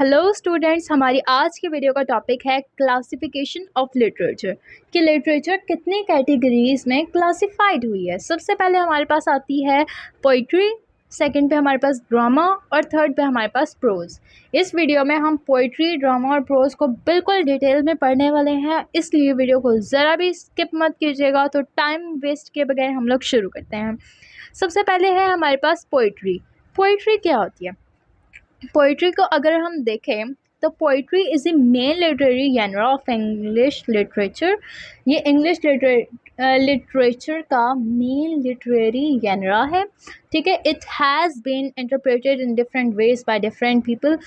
Hello students, हमारी आज की वीडियो का टॉपिक है क्लासिफिकेशन ऑफ लिटरेचर कि लिटरेचर कितने कैटेगरीज में क्लासिफाइड हुई है। सबसे पहले हमारे पास आती है पोइट्री, सेकंड पे हमारे पास ड्रामा और थर्ड पे हमारे पास प्रोज। इस वीडियो में हम पोइट्री, ड्रामा और प्रोज को बिल्कुल डिटेल में पढ़ने वाले हैं, इसलिए वीडियो को ज़रा भी स्किप मत कीजिएगा। तो टाइम वेस्ट किए बगैर हम लोग शुरू करते हैं। सबसे पहले है हमारे पास पोइट्री। पोइट्री क्या होती है? पोइट्री को अगर हम देखें तो poetry is a main literary genre of English literature. ये इंग्लिश लिटरेचर का मेन लिटरेरी जेनरा है। ठीक है, it has been interpreted in different ways by different people.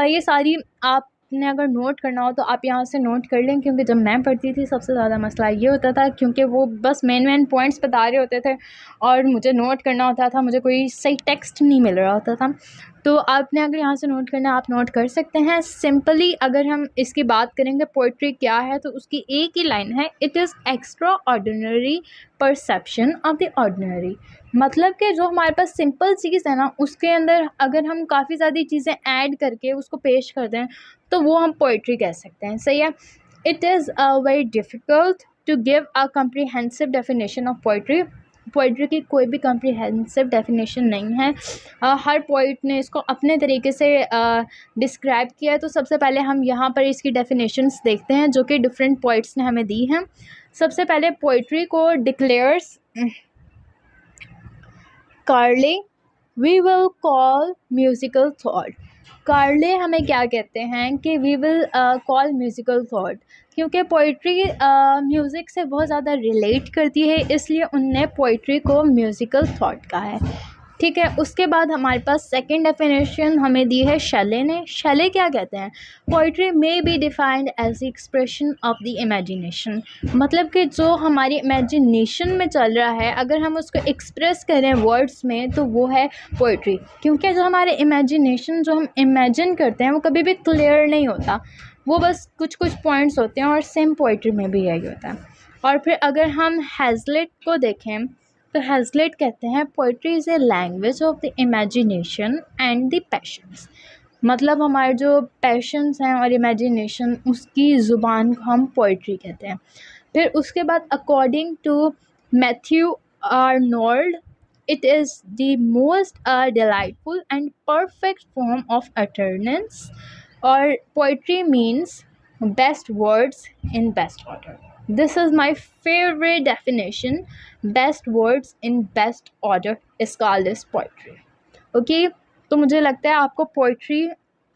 ये सारी आपने अगर नोट करना हो तो आप यहाँ से नोट कर लें, क्योंकि जब मैं पढ़ती थी सबसे ज़्यादा मसला ये होता था, क्योंकि वो बस मेन पॉइंट्स बता रहे होते थे और मुझे नोट करना होता था, मुझे कोई सही टेक्स्ट नहीं मिल रहा होता था। तो आपने अगर यहाँ से नोट करना, आप नोट कर सकते हैं। सिंपली अगर हम इसकी बात करेंगे पोइट्री क्या है, तो उसकी एक ही लाइन है, it is extra ordinary perception of the ordinary. मतलब कि जो हमारे पास सिंपल चीज़ है ना, उसके अंदर अगर हम काफ़ी ज़्यादा चीज़ें ऐड करके उसको पेश कर दें तो वो हम पोइट्री कह सकते हैं। सही है। It is very difficult to give a comprehensive definition of poetry. Poetry की कोई भी कम्प्रीहेंसिव डेफिनेशन नहीं है। हर पोइट ने इसको अपने तरीके से डिस्क्राइब किया है। तो सबसे पहले हम यहाँ पर इसकी डेफिनेशंस देखते हैं जो कि डिफरेंट पोइट्स ने हमें दी हैं। सबसे पहले पोइट्री को declares Carlyle we will call musical thought. Carlyle हमें क्या कहते हैं कि we will call musical thought, क्योंकि पोइट्री म्यूज़िक से बहुत ज़्यादा रिलेट करती है, इसलिए उनने पोइट्री को म्यूज़िकल थॉट कहा है। ठीक है, उसके बाद हमारे पास सेकंड डेफिनेशन हमें दी है शैले ने। शैले क्या कहते हैं? Poetry may be defined as the expression of the imagination. मतलब कि जो हमारी इमेजिनेशन में चल रहा है, अगर हम उसको एक्सप्रेस करें वर्ड्स में तो वो है पोइट्री। क्योंकि जो हमारे इमेजिनेशन, जो हम इमेजिन करते हैं, वो कभी भी क्लियर नहीं होता, वो बस कुछ कुछ पॉइंट्स होते हैं, और सेम पोइट्री में भी यही होता है। और फिर अगर हम हैज़लिट को देखें तो हैज़लिट कहते हैं poetry is a language of the imagination and the patience. मतलब हमारे जो पैशंस हैं और इमेजिनेशन, उसकी ज़ुबान को हम पोइट्री कहते हैं। फिर उसके बाद according to Matthew Arnold, it is the most delightful and perfect form of utterance. और poetry means best words in best order. This is my favourite definition. Best words in best order is called as poetry. Okay, तो मुझे लगता है आपको poetry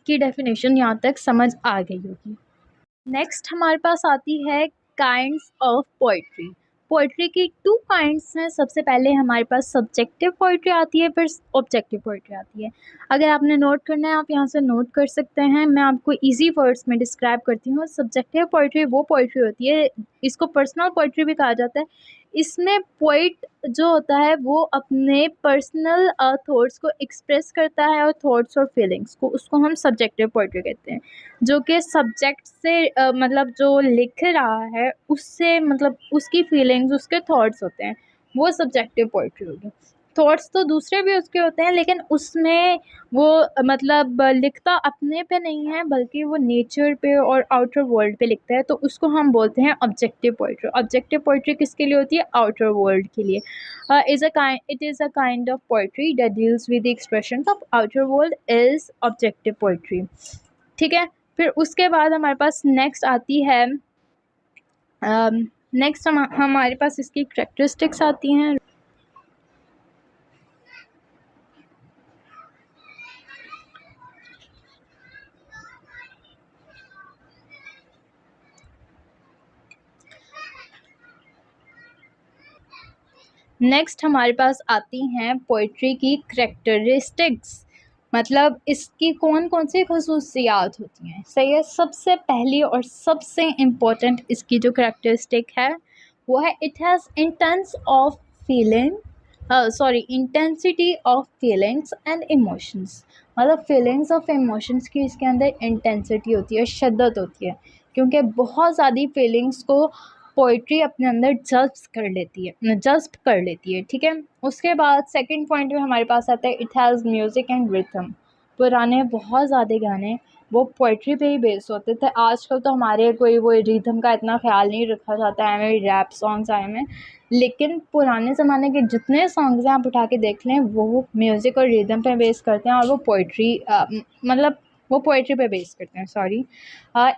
की definition यहाँ तक समझ आ गई होगी। नेक्स्ट हमारे पास आती है काइंड्स ऑफ पोइट्री। पोइट्री की टू काइंड्स हैं। सबसे पहले हमारे पास सब्जेक्टिव पोइट्री आती है, फिर ऑब्जेक्टिव पोइट्री आती है। अगर आपने नोट करना है आप यहाँ से नोट कर सकते हैं। मैं आपको इजी वर्ड्स में डिस्क्राइब करती हूँ। सब्जेक्टिव पोइट्री वो पोइट्री होती है, इसको पर्सनल पोइट्री भी कहा जाता है। इसमें पोइट जो होता है वो अपने पर्सनल थॉट्स को एक्सप्रेस करता है, और थॉट्स और फीलिंग्स को, उसको हम सब्जेक्टिव पोइट्री कहते हैं। जो कि सब्जेक्ट से मतलब जो लिख रहा है उससे, मतलब उसकी फीलिंग्स, उसके थॉट्स होते हैं, वो सब्जेक्टिव पोइट्री होगी। थॉट्स तो दूसरे भी उसके होते हैं, लेकिन उसमें वो मतलब लिखता अपने पे नहीं है, बल्कि वो नेचर पे और आउटर वर्ल्ड पे लिखता है, तो उसको हम बोलते हैं ऑब्जेक्टिव पोइट्री। ऑब्जेक्टिव पोइट्री किसके लिए होती है? आउटर वर्ल्ड के लिए। It is a kind of poetry that deals with the expression of outer world is objective poetry. ठीक है, फिर उसके बाद हमारे पास नेक्स्ट आती है, नेक्स्ट हमारे पास इसकी करेक्टरिस्टिक्स आती हैं। नेक्स्ट हमारे पास आती हैं पोइट्री की करेक्टरिस्टिक्स। मतलब इसकी कौन कौन सी खसूसियात होती हैं। सही है, सबसे पहली और सबसे इम्पोर्टेंट इसकी जो करेक्टरिस्टिक है वो है it has intense of feeling intensity of feelings and emotions. मतलब फीलिंग्स ऑफ इमोशंस की इसके अंदर इंटेंसिटी होती है, शिद्दत होती है, क्योंकि बहुत ज़्यादा फीलिंग्स को पोइट्री अपने अंदर जज्ब कर लेती है। ठीक है, उसके बाद सेकंड पॉइंट में हमारे पास आता है it has music and rhythm. पुराने बहुत ज़्यादा गाने वो पोइट्री पे ही बेस्ड होते थे। आजकल तो हमारे कोई वो रिदम का इतना ख़्याल नहीं रखा जाता है, हमें रैप सॉन्ग्स आए हैं, लेकिन पुराने ज़माने के जितने सॉन्ग्स हैं आप उठा के देख लें वो म्यूज़िक और रिदम पे बेस करते हैं, और वो पोइट्री मतलब वो पोइट्री पे बेस करते हैं, sorry.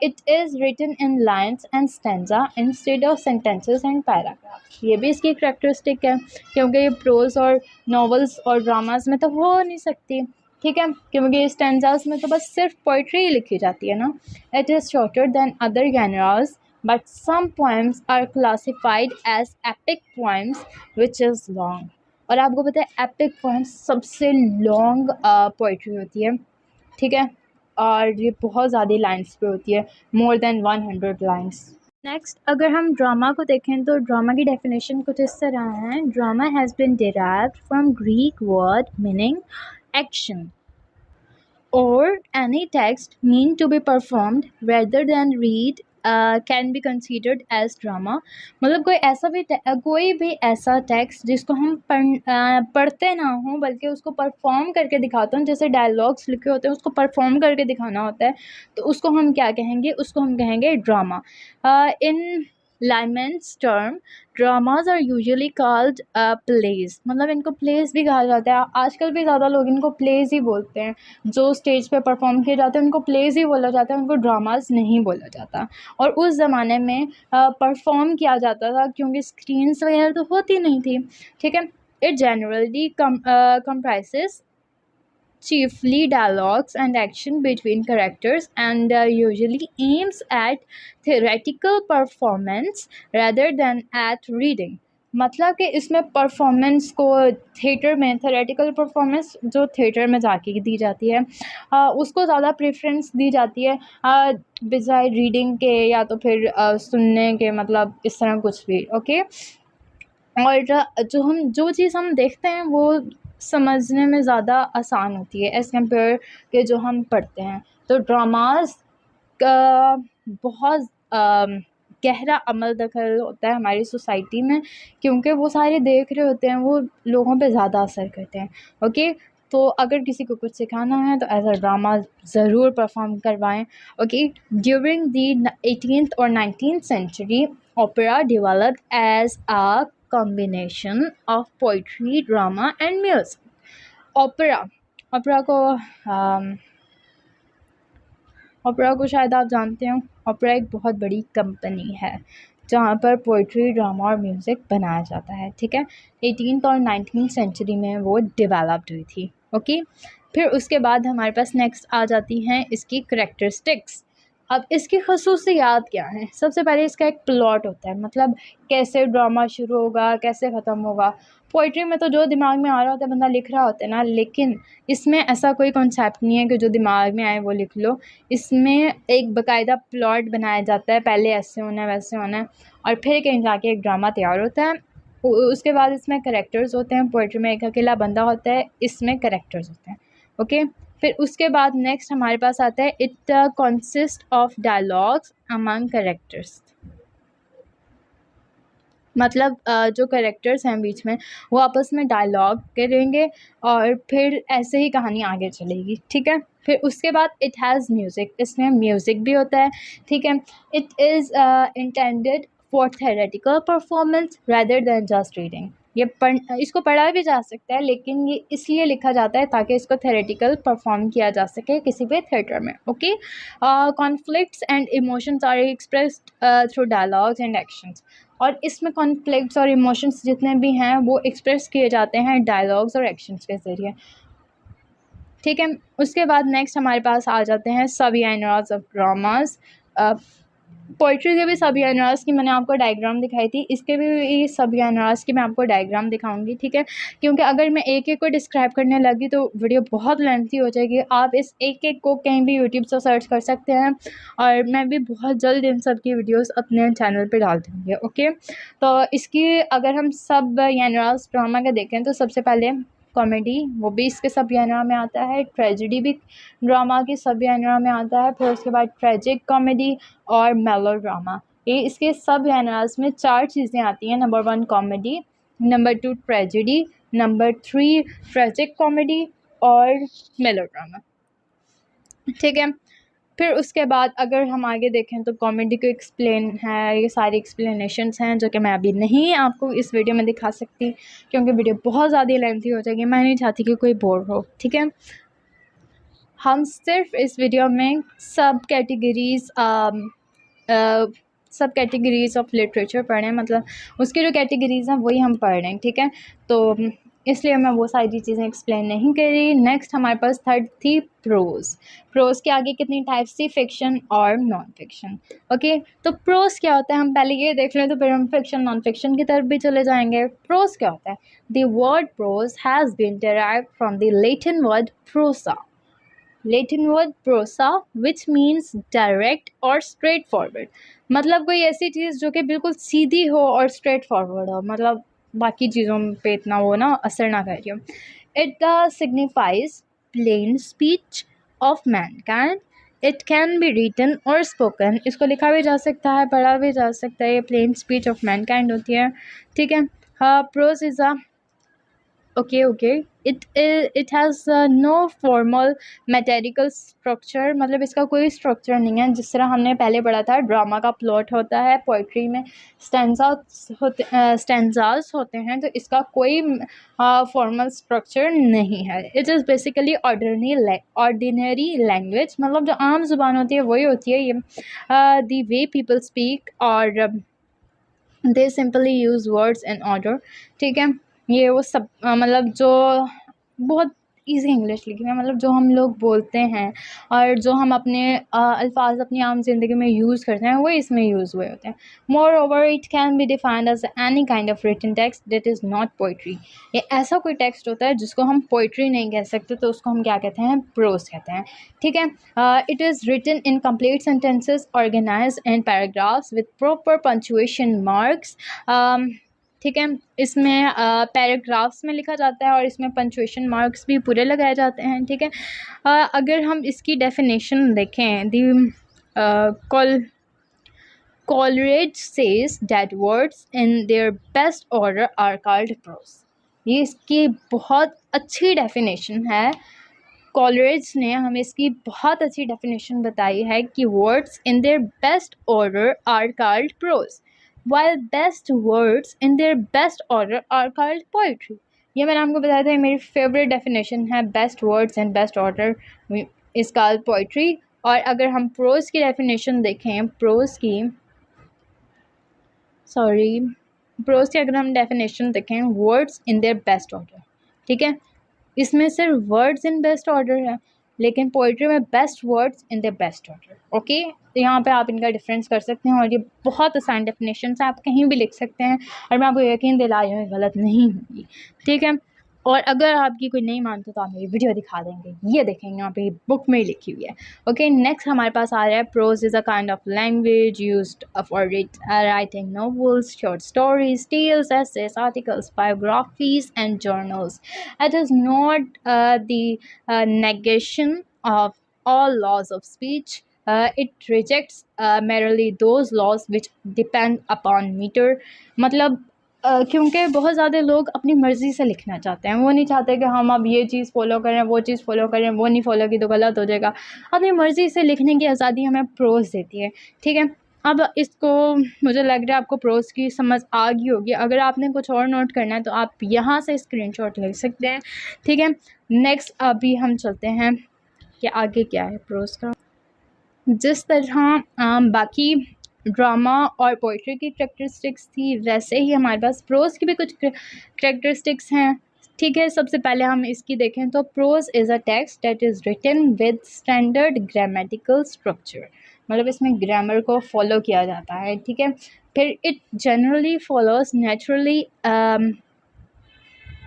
It is written in lines and stanza instead of sentences and paragraph. ये भी इसकी करैक्टरिस्टिक है, क्योंकि ये प्रोज़ और नॉवेल्स और ड्रामास में तो हो नहीं सकती, ठीक है, क्योंकि स्टैंजास में तो बस सिर्फ पोइट्री ही लिखी जाती है ना। It is shorter than other genres but some poems are classified as epic poems which is long. और आपको पता है एपिक पोएम्स सबसे लॉन्ग पोइट्री होती है, ठीक है, और ये बहुत ज़्यादा लाइन्स पे होती है, मोर देन 100 लाइन्स। नेक्स्ट अगर हम ड्रामा को देखें तो ड्रामा की डेफिनेशन कुछ इस तरह है। Drama has been derived from Greek word meaning action or any text meant to be performed rather than read can be considered as drama। मतलब कोई भी ऐसा टेक्स्ट जिसको हम पढ़ते ना हो बल्कि उसको परफॉर्म करके दिखाते हैं, जैसे डायलॉग्स लिखे होते हैं उसको परफॉर्म करके दिखाना होता है, तो उसको हम क्या कहेंगे, उसको हम कहेंगे drama. In layman's term dramas are usually called plays. मतलब इनको प्लेज भी कहा जाता है, आजकल भी ज़्यादा लोग इनको प्लेज ही बोलते हैं। जो स्टेज पे परफॉर्म किए जाते हैं उनको प्लेज ही बोला जाता है, उनको ड्रामाज नहीं बोला जाता। और उस ज़माने में परफॉर्म किया जाता था क्योंकि स्क्रीन्स वगैरह तो होती नहीं थी, ठीक है। It generally comprises chiefly dialogues and action between characters and usually aims at theatrical performance rather than at reading। मतलब कि इसमें परफॉर्मेंस को थिएटर में थेरेटिकल परफॉर्मेंस जो थिएटर में जाके दी जाती है उसको ज़्यादा प्रेफरेंस दी जाती है बजाय रीडिंग के या तो फिर सुनने के, मतलब इस तरह कुछ भी, ओके। और जो चीज़ हम देखते हैं वो समझने में ज़्यादा आसान होती है एज़ कम्पेयर के जो हम पढ़ते हैं। तो ड्रामास का बहुत गहरा अमल दखल होता है हमारी सोसाइटी में, क्योंकि वो सारे देख रहे होते हैं, वो लोगों पे ज़्यादा असर करते हैं, ओके। तो अगर किसी को कुछ सिखाना है तो एज अ ड्रामा ज़रूर परफॉर्म करवाएं, ओके। ड्यूरिंग द 18th और 19th century opera developed as a combination of poetry, drama and music। Opera को शायद आप जानते हो। ओपेरा एक बहुत बड़ी कंपनी है जहाँ पर पोइट्री, ड्रामा और म्यूज़िक बनाया जाता है, ठीक है। 18th और 19th सेंचुरी में वो डेवलप्ड हुई थी, ओके। फिर उसके बाद हमारे पास नेक्स्ट आ जाती हैं इसकी करैक्टरिस्टिक्स। अब इसकी खसूसियात क्या हैं? सबसे पहले इसका एक प्लॉट होता है, मतलब कैसे ड्रामा शुरू होगा, कैसे ख़त्म होगा। पोइट्री में तो जो दिमाग में आ रहा होता है बंदा लिख रहा होता है ना, लेकिन इसमें ऐसा कोई कॉन्सेप्ट नहीं है कि जो दिमाग में आए वो लिख लो। इसमें एक बाकायदा प्लॉट बनाया जाता है, पहले ऐसे होना है वैसे होना है, और फिर कहीं जाके एक ड्रामा तैयार होता है। उसके बाद इसमें करैक्टर्स होते हैं। पोइट्री में एक अकेला बंदा होता है, इसमें करैक्टर्स होते हैं, ओके। फिर उसके बाद नेक्स्ट हमारे पास आता है it consist of dialogues among characters. मतलब जो कैरेक्टर्स हैं बीच में वो आपस में डायलॉग करेंगे और फिर ऐसे ही कहानी आगे चलेगी, ठीक है। फिर उसके बाद इट हैज़ म्यूज़िक, इसमें म्यूज़िक भी होता है, ठीक है। It is intended for theoretical performance rather than just reading. इसको पढ़ा भी जा सकता है, लेकिन ये इसलिए लिखा जाता है ताकि इसको थेरेटिकल परफॉर्म किया जा सके किसी भी थिएटर में, okay. Conflicts and emotions are expressed through dialogues and actions. और इसमें कॉन्फ्लिक्ट्स और इमोशंस जितने भी हैं वो एक्सप्रेस किए जाते हैं डायलॉग्स और एक्शंस के ज़रिए, ठीक है। उसके बाद नेक्स्ट हमारे पास आ जाते हैं सब जेनर्स ऑफ ड्रामास। पोइट्री के भी सब जेनर्स की मैंने आपको डायग्राम दिखाई थी, इसके भी सब जेनर्स की मैं आपको डायग्राम दिखाऊंगी, ठीक है। क्योंकि अगर मैं एक एक को डिस्क्राइब करने लगी तो वीडियो बहुत लेंथी हो जाएगी। आप इस एक एक को कहीं भी यूट्यूब से सर्च कर सकते हैं, और मैं भी बहुत जल्द इन सब की वीडियोस अपने चैनल पे डाल दूँगी, ओके। तो इसकी अगर हम सब जेनर्स ड्रामा का देखें तो सबसे पहले कॉमेडी, वो भी इसके सब जेनर में आता है। ट्रेजेडी भी ड्रामा के सब जेनर में आता है। फिर उसके बाद ट्रेजिक कॉमेडी और मेलो ड्रामा, ये इसके सब जेनर्स में 4 चीज़ें आती हैं। Number 1 comedy, number 2 tragedy, number 3 tragic comedy और मेलो ड्रामा, ठीक है। फिर उसके बाद अगर हम आगे देखें तो कॉमेडी को एक्सप्लेन है, ये सारी एक्सप्लेनेशंस हैं जो कि मैं अभी नहीं आपको इस वीडियो में दिखा सकती क्योंकि वीडियो बहुत ज़्यादा लेंथी हो जाएगी, मैं नहीं चाहती कि कोई बोर हो, ठीक है। हम सिर्फ इस वीडियो में सब कैटेगरीज़ ऑफ लिटरेचर पढ़ रहे हैं, मतलब उसकी जो कैटेगरीज़ हैं वही हम पढ़ रहे हैं, ठीक है। तो इसलिए मैं वो सारी चीज़ें एक्सप्लेन नहीं कर रही। नेक्स्ट हमारे पास थर्ड थी प्रोज़ के आगे कितनी टाइप्स थी, फिक्शन और नॉन फिक्शन। ओके, तो प्रोज़ क्या होता है हम पहले ये देख लें तो फिर हम फिक्शन नॉन फिक्शन की तरफ भी चले जाएंगे। प्रोज़ क्या होता है? The word prose has been derived from the Latin word prosa which means direct और स्ट्रेट फॉरवर्ड। मतलब कोई ऐसी चीज़ जो कि बिल्कुल सीधी हो और स्ट्रेट फॉरवर्ड हो, मतलब बाकी चीज़ों पे इतना वो ना असर ना कर रही हो। It signifies plain speech of mankind. It can be written or spoken, इसको लिखा भी जा सकता है, पढ़ा भी जा सकता है, ये प्लेन स्पीच ऑफ मैनकाइंड होती है, ठीक है। Prose is a okay it has no formal metrical structure, मतलब इसका कोई स्ट्रक्चर नहीं है। जिस तरह हमने पहले पढ़ा था ड्रामा का प्लॉट होता है, पोइट्री में स्टेंजास होते हैं, तो इसका कोई फॉर्मल स्ट्रक्चर नहीं है। It is basically ordinary language, मतलब जो आम ज़ुबान होती है वही होती है ये। द वे पीपल स्पीक और दे simply use words in order, ठीक है। ये वो सब मतलब जो बहुत ईजी इंग्लिश लिखी है, मतलब जो हम लोग बोलते हैं और जो हम अपने अल्फाज अपनी आम ज़िंदगी में यूज़ करते हैं वो इसमें यूज़ हुए होते हैं। Moreover it can be defined as any kind of written text that is not poetry. ये ऐसा कोई टेक्स्ट होता है जिसको हम पोइट्री नहीं कह सकते, तो उसको हम क्या कहते हैं? प्रोज कहते हैं, ठीक है। It is written in complete sentences organise in paragraphs with proper punctuation marks, ठीक है। इसमें पैराग्राफ्स में लिखा जाता है और इसमें पंचुएशन मार्क्स भी पूरे लगाए जाते हैं, ठीक है। अगर हम इसकी डेफिनेशन देखें, दी Coleridge says that words in their best order are called prose। ये इसकी बहुत अच्छी डेफिनेशन है। कॉलरेज ने हमें इसकी बहुत अच्छी डेफिनेशन बताई है कि words in their best order are called prose while best words in their best order are called poetry। ये मैंने आपको बताया था, ये मेरी फेवरेट डेफिनेशन है, best words and best order is called poetry. और अगर हम प्रोज की डेफिनेशन देखें, प्रोज की अगर हम डेफिनेशन देखें, words in their best order, ठीक है। इसमें सिर्फ वर्ड्स इन बेस्ट ऑर्डर है, लेकिन पोइट्री में best words in the best order, okay. तो यहाँ पे आप इनका डिफरेंस कर सकते हैं और ये बहुत आसान डेफिनेशन है, आप कहीं भी लिख सकते हैं और मैं आपको यकीन दिला रही हूँ गलत नहीं होगी, ठीक है। और अगर आपकी कोई नहीं मानते तो आप मेरी वीडियो दिखा देंगे, ये देखेंगे यहाँ पे बुक में लिखी हुई है, ओके। नेक्स्ट हमारे पास आ रहा है prose is a kind of language used for writing novels, short stories, tales, essays, articles, biographies and journals. It is not the negation of all laws of speech. It rejects merely those laws which depend upon meter। मतलब क्योंकि बहुत ज़्यादा लोग अपनी मर्ज़ी से लिखना चाहते हैं, वो नहीं चाहते कि हम अब ये चीज़ फॉलो करें, वो चीज़ फॉलो करें, वो नहीं फॉलो की तो गलत हो जाएगा। अपनी मर्ज़ी से लिखने की आज़ादी हमें प्रोज देती है, ठीक है। अब इसको मुझे लग रहा है आपको प्रोज की समझ आ गई होगी। अगर आपने कुछ और नोट करना है तो आप यहाँ से स्क्रीनशॉट ले सकते हैं, ठीक है। नेक्स्ट अभी हम चलते हैं कि आगे क्या है प्रोज का। जिस तरह बाकी ड्रामा और पोइट्री की करैक्टरिस्टिक्स थी, वैसे ही हमारे पास प्रोज की भी कुछ करैक्टरिस्टिक्स हैं, ठीक है। सबसे पहले हम इसकी देखें तो prose is a text that is written with standard grammatical structure, मतलब इसमें ग्रामर को फॉलो किया जाता है, ठीक है। फिर it generally follows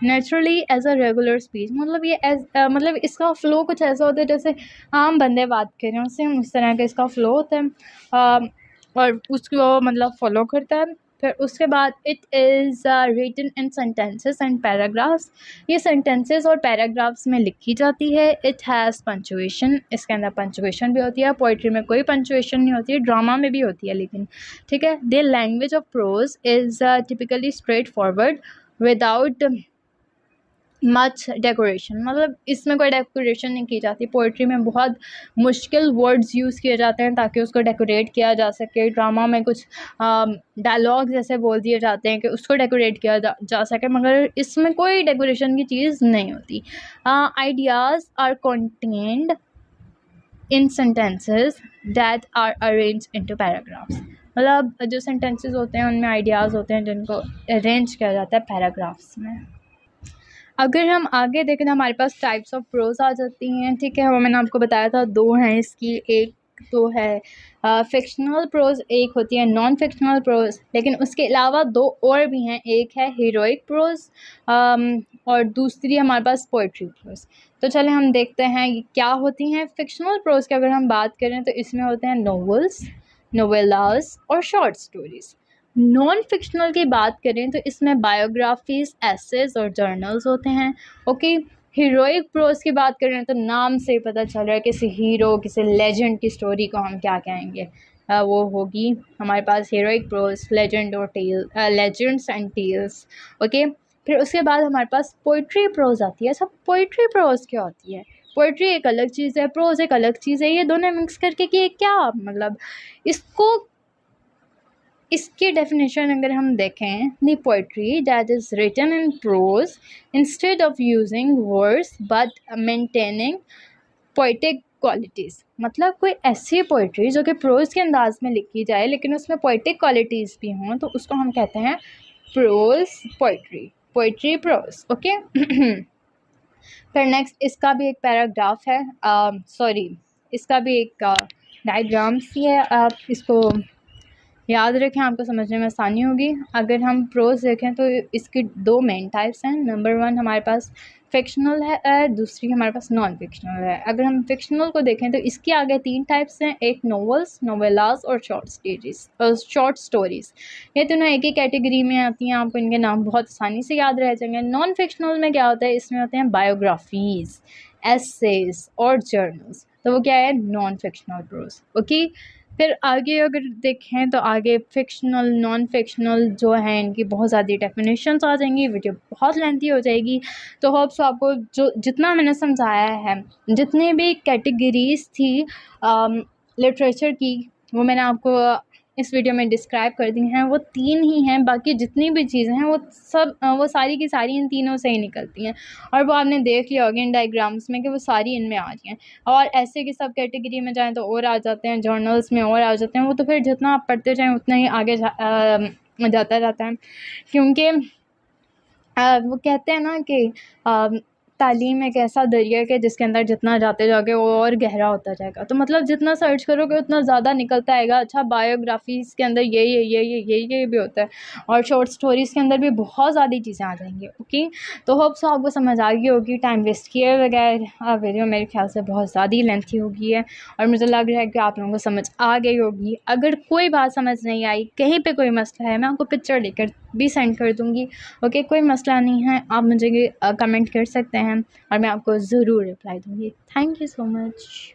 naturally as a regular speech, मतलब ये मतलब इसका फ़्लो कुछ ऐसा होता है जैसे आम बंदे बात कर रहे हैं उससे उस तरह का इसका फ़्लो होता है और उसको मतलब फॉलो करता है। फिर उसके बाद it is written in sentences and paragraphs, ये सेंटेंसेस और पैराग्राफ्स में लिखी जाती है। इट हैज़ पंचुएशन, इसके अंदर पंचुएशन भी होती है, पोइट्री में कोई पंचुएशन नहीं होती है, ड्रामा में भी होती है लेकिन, ठीक है। The language of pros is typically straight forward without much decoration, मतलब इसमें कोई डेकोरेशन नहीं की जाती। पोइट्री में बहुत मुश्किल वर्ड्स यूज़ किए जाते हैं ताकि उसको डेकोरेट किया जा सके। ड्रामा में कुछ डायलॉग्स ऐसे बोल दिए जाते हैं कि उसको डेकोरेट किया जा सके, मगर इसमें कोई डेकोरेशन की चीज़ नहीं होती। Ideas are contained in sentences that are arrange into paragraphs, मतलब जो सेंटेंसेस होते हैं उनमें आइडियाज़ होते हैं जिनको अरेंज किया जाता है पैराग्राफ्स में। अगर हम आगे देखें तो हमारे पास टाइप्स ऑफ प्रोज आ जाती हैं, ठीक है। वो मैंने आपको बताया था, दो हैं इसकी। एक तो है फिक्शनल प्रोज, एक होती है नॉन फिक्शनल प्रोज, लेकिन उसके अलावा दो और भी हैं। एक है हीरोइक प्रोज और दूसरी हमारे पास पोइट्री प्रोज। तो चले हम देखते हैं ये क्या होती हैं। फिक्शनल प्रोज की अगर हम बात करें तो इसमें होते हैं नॉवेल्स, नोवेलास और शॉर्ट स्टोरीज। नॉन फिक्शनल की बात करें तो इसमें बायोग्राफीज, एसेज और जर्नल्स होते हैं। ओके, हीरोइक प्रोज की बात करें तो नाम से ही पता चल रहा है किसी हीरो, किसी लेजेंड की स्टोरी को हम क्या कहेंगे, वो होगी हमारे पास हीरोइक प्रोज, लेजेंड और tale, legends and tales. Okay, फिर उसके बाद हमारे पास पोइट्री प्रोज आती है। सब पोइट्री प्रोज क्या होती है? पोइट्री एक अलग चीज़ है, प्रोज एक अलग चीज़ है। ये दोनों मिक्स करके कि क्या मतलब, इसकी डेफिनेशन अगर हम देखें, the poetry that is written in prose instead of using words but maintaining poetic qualities, मतलब कोई ऐसी पोइट्री जो कि प्रोज के अंदाज में लिखी जाए लेकिन उसमें पोइटिक क्वालिटीज़ भी हों, तो उसको हम कहते हैं prose poetry, poetry prose. Okay फिर नेक्स्ट इसका भी एक पैराग्राफ है, सॉरी इसका भी एक डायग्राम्स ही है। आप इसको याद रखें, आपको समझने में आसानी होगी। अगर हम प्रोज देखें तो इसकी दो मेन टाइप्स हैं। नंबर 1 हमारे पास फिक्शनल है, दूसरी हमारे पास नॉन फिक्शनल है। अगर हम फिक्शनल को देखें तो इसके आगे 3 टाइप्स हैं, एक नोवेल्स, नोवेलास और शॉर्ट स्टोरीज़। ये तीनों एक ही कैटेगरी में आती हैं, आपको इनके नाम बहुत आसानी से याद रह जाएंगे। नॉन फिक्शनल में क्या होता है, इसमें होते हैं बायोग्राफीज़, एसेज और जर्नल्स, तो वो क्या है, नॉन फिक्शनल प्रोज। ओके, फिर आगे अगर देखें तो आगे फ़िक्शनल, नॉन फ़िक्शनल जो हैं इनकी बहुत ज़्यादा डेफिनेशंस आ जाएंगी, वीडियो बहुत लेंथी हो जाएगी। तो होप्स आपको जो जितना मैंने समझाया है, जितनी भी कैटेगरीज़ थी लिटरेचर की, वो मैंने आपको इस वीडियो में डिस्क्राइब कर दी हैं। वो 3 ही हैं, बाकी जितनी भी चीज़ें हैं वो सब वो सारी की सारी इन तीनों से ही निकलती हैं, और वो आपने देख लिया होगा इन डायग्राम्स में कि वो सारी इनमें आ रही हैं। और ऐसे की सब कैटेगरी में जाएँ तो और आ जाते हैं, जर्नल्स में और आ जाते हैं। वो तो फिर जितना आप पढ़ते जाएँ उतना ही आगे जाता रहता है, क्योंकि वो कहते हैं ना कि तालीम एक ऐसा दरिया है कि जिसके अंदर जितना जाते जाओगे वो और गहरा होता जाएगा। तो मतलब जितना सर्च करोगे उतना ज़्यादा निकलता आएगा। अच्छा, बायोग्राफीज़ के अंदर ये भी होता है, और शॉर्ट स्टोरीज़ के अंदर भी बहुत ज़्यादा चीज़ें आ जाएंगी। ओके, तो होप सो आपको समझ आ गई होगी। टाइम वेस्ट किए बगैर वीडियो मेरे ख्याल से बहुत ज़्यादा ही लेंथी हो गई है, और मुझे लग रहा है कि आप लोगों को समझ आ गई होगी। अगर कोई बात समझ नहीं आई, कहीं पे कोई मसला है, मैं आपको पिक्चर लेकर भी सेंड कर दूँगी। ओके, कोई मसला नहीं है, आप मुझे कमेंट कर सकते हैं और मैं आपको ज़रूर रिप्लाई दूँगी। Thank you so much.